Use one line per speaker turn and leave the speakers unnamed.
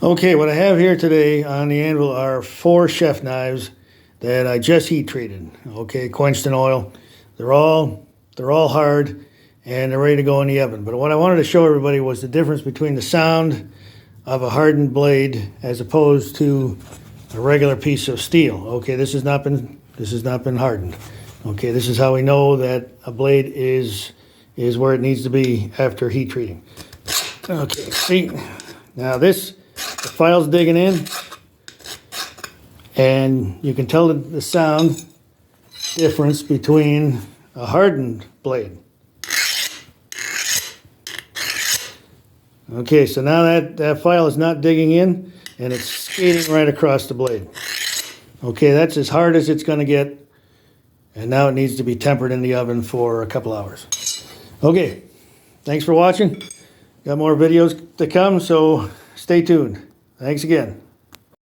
Okay, what I have here today on the anvil are 4 chef knives that I just heat treated. Okay, quenched in oil. They're all hard and they're ready to go in the oven. But what I wanted to show everybody was the difference between the sound of a hardened blade as opposed to a regular piece of steel. Okay, this has not been hardened. Okay, this is how we know that a blade is where it needs to be after heat treating. Okay, see, now the file's digging in, and you can tell the sound difference between a hardened blade. Okay, so now that file is not digging in, and it's skating right across the blade. Okay, that's as hard as it's going to get, and now it needs to be tempered in the oven for a couple hours. Okay, thanks for watching. Got more videos to come, so stay tuned. Thanks again.